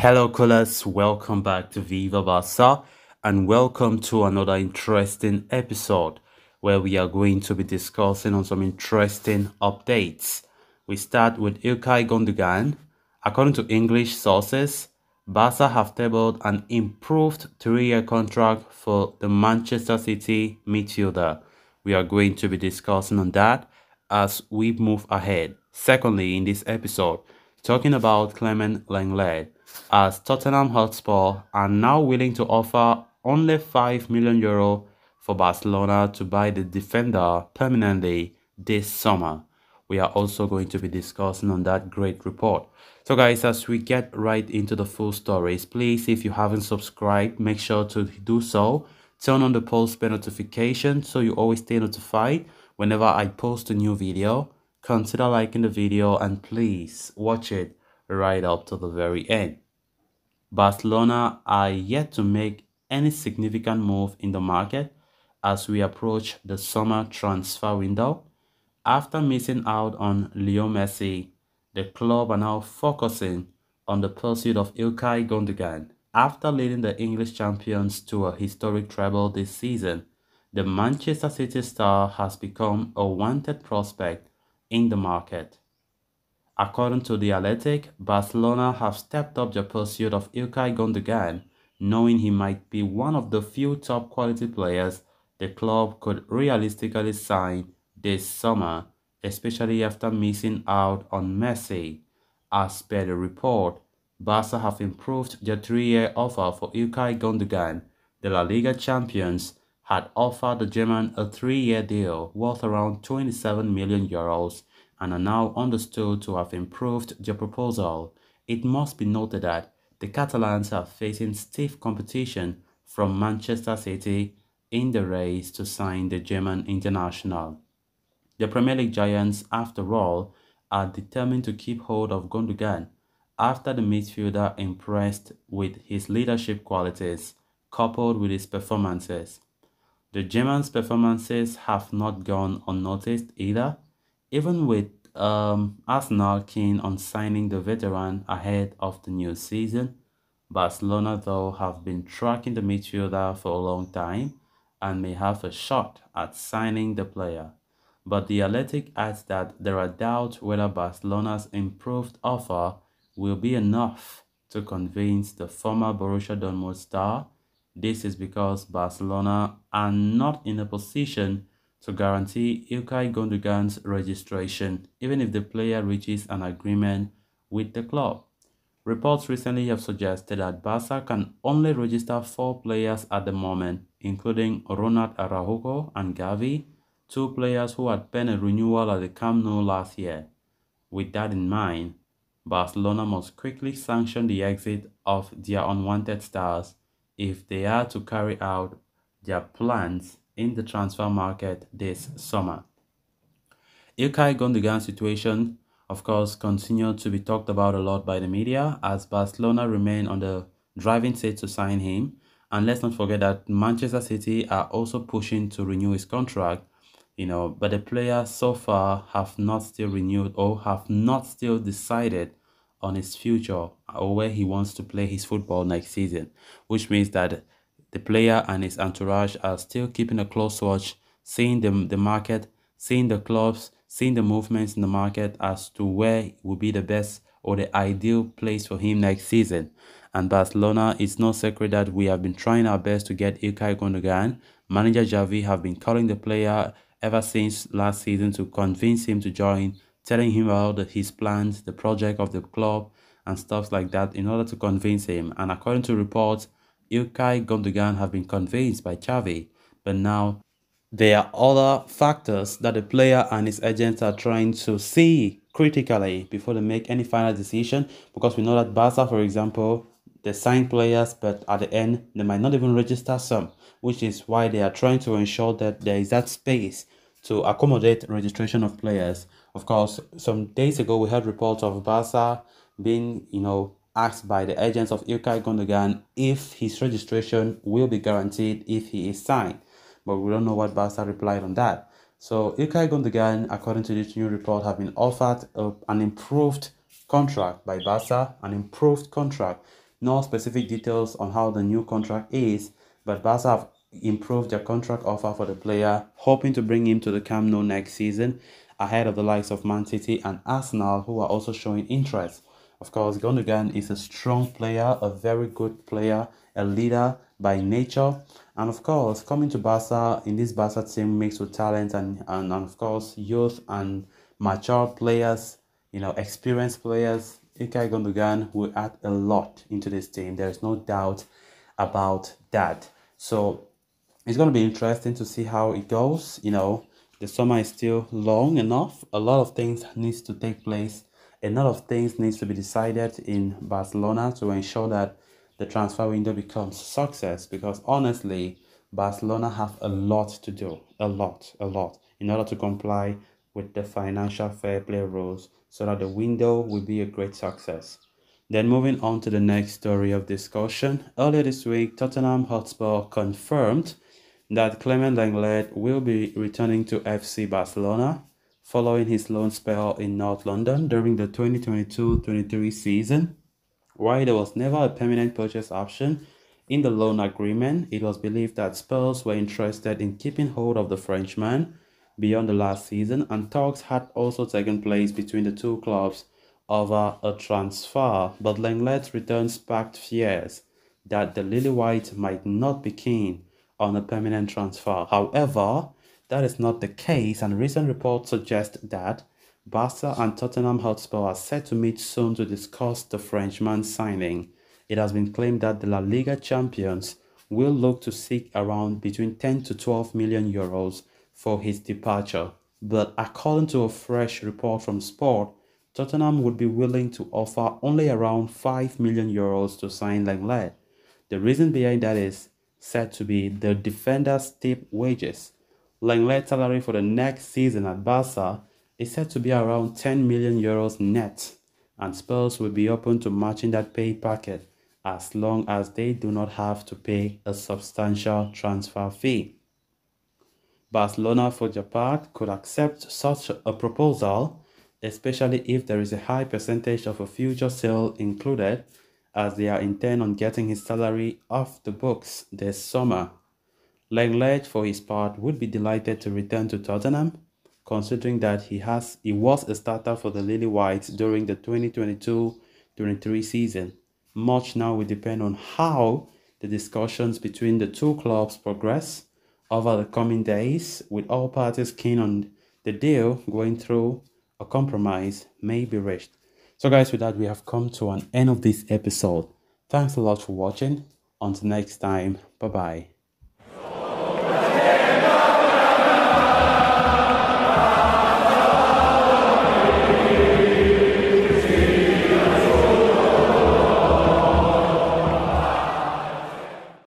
Hello, callers. Welcome back to Viva Barca and welcome to another interesting episode where we are going to be discussing on some interesting updates. We start with Ilkay Gundogan. According to English sources, Barca have tabled an improved 3-year contract for the Manchester City midfielder. We are going to be discussing on that as we move ahead. Secondly, in this episode, talking about Clement Lenglet, as Tottenham Hotspur are now willing to offer only €5 million for Barcelona to buy the defender permanently this summer. We are also going to be discussing on that great report. So guys, as we get right into the full stories, please, if you haven't subscribed, make sure to do so. Turn on the post bell notification so you always stay notified whenever I post a new video. Consider liking the video and please watch it right up to the very end. Barcelona are yet to make any significant move in the market as we approach the summer transfer window. After missing out on Leo Messi, the club are now focusing on the pursuit of Ilkay Gundogan. After leading the English champions to a historic treble this season, the Manchester City star has become a wanted prospect in the market. According to The Athletic, Barcelona have stepped up their pursuit of Ilkay Gundogan, knowing he might be one of the few top-quality players the club could realistically sign this summer, especially after missing out on Messi. As per the report, Barca have improved their 3-year offer for Ilkay Gundogan. The La Liga champions had offered the German a 3-year deal worth around €27 million and are now understood to have improved their proposal. It must be noted that the Catalans are facing stiff competition from Manchester City in the race to sign the German international. The Premier League giants, after all, are determined to keep hold of Gundogan after the midfielder impressed with his leadership qualities coupled with his performances. The Germans' performances have not gone unnoticed either, even with Arsenal keen on signing the veteran ahead of the new season. Barcelona, though, have been tracking the midfielder for a long time and may have a shot at signing the player. But the Athletic adds that there are doubts whether Barcelona's improved offer will be enough to convince the former Borussia Dortmund star. This is because Barcelona are not in a position to guarantee Ilkay Gundogan's registration, even if the player reaches an agreement with the club. Reports recently have suggested that Barca can only register 4 players at the moment, including Ronald Araujo and Gavi, 2 players who had penned a renewal at the Camp Nou last year. With that in mind, Barcelona must quickly sanction the exit of their unwanted stars if they are to carry out their plans in the transfer market this summer. Ilkay Gundogan's situation, of course, continued to be talked about a lot by the media as Barcelona remain on the driving seat to sign him. And let's not forget that Manchester City are also pushing to renew his contract, but the players so far have not still renewed or have not still decided on his future or where he wants to play his football next season, which means that the player and his entourage are still keeping a close watch, seeing the market, seeing the clubs, seeing the movements in the market as to where will be the best or the ideal place for him next season. And Barcelona, it's no secret that we have been trying our best to get Ilkay Gundogan. Manager Xavi have been calling the player ever since last season to convince him to join, telling him about his plans, the project of the club, and stuff like that in order to convince him. And according to reports, Ilkay Gundogan have been convinced by Xavi, but now there are other factors that the player and his agents are trying to see critically before they make any final decision. Because we know that Barca, for example, they sign players, but at the end, they might not even register some, which is why they are trying to ensure that there is that space to accommodate registration of players. Of course, some days ago, we heard reports of Barca being, asked by the agents of Ilkay Gundogan if his registration will be guaranteed if he is signed. But we don't know what Barca replied on that. So Ilkay Gundogan, according to this new report, have been offered an improved contract by Barca, an improved contract, No specific details on how the new contract is, but Barca have improved their contract offer for the player, hoping to bring him to the Camp Nou next season, ahead of the likes of Man City and Arsenal, who are also showing interest. Of course, Gundogan is a strong player, a very good player, a leader by nature. And of course, coming to Barca, in this Barca team mixed with talent and of course, youth and mature players, experienced players, Ilkay Gundogan will add a lot into this team. There is no doubt about that. So it's going to be interesting to see how it goes. The summer is still long enough. A lot of things needs to take place. A lot of things needs to be decided in Barcelona to ensure that the transfer window becomes success. Because honestly, Barcelona have a lot to do, a lot, in order to comply with the financial fair play rules so that the window will be a great success. Then moving on to the next story of discussion. Earlier this week, Tottenham Hotspur confirmed that Clement Lenglet will be returning to FC Barcelona following his loan spell in North London during the 2022-23 season. While there was never a permanent purchase option in the loan agreement, it was believed that Spurs were interested in keeping hold of the Frenchman beyond the last season, and talks had also taken place between the two clubs over a transfer. But Lenglet's return sparked fears that the Lily White might not be keen on a permanent transfer. However, that is not the case, and recent reports suggest that Barca and Tottenham Hotspur are set to meet soon to discuss the Frenchman's signing. It has been claimed that the La Liga champions will look to seek around between 10 to 12 million euros for his departure. But according to a fresh report from Sport, Tottenham would be willing to offer only around 5 million euros to sign Lenglet. The reason behind that is said to be the defender's steep wages. Lenglet's salary for the next season at Barca is said to be around 10 million euros net, and Spurs will be open to matching that pay packet as long as they do not have to pay a substantial transfer fee. Barcelona, for their part, could accept such a proposal, especially if there is a high percentage of a future sale included, as they are intent on getting his salary off the books this summer. Lenglet, for his part, would be delighted to return to Tottenham, considering that he was a starter for the Lily Whites during the 2022-23 season. Much now will depend on how the discussions between the two clubs progress over the coming days, with all parties keen on the deal going through. A compromise may be reached. So guys, with that, we have come to an end of this episode. Thanks a lot for watching. Until next time, bye bye.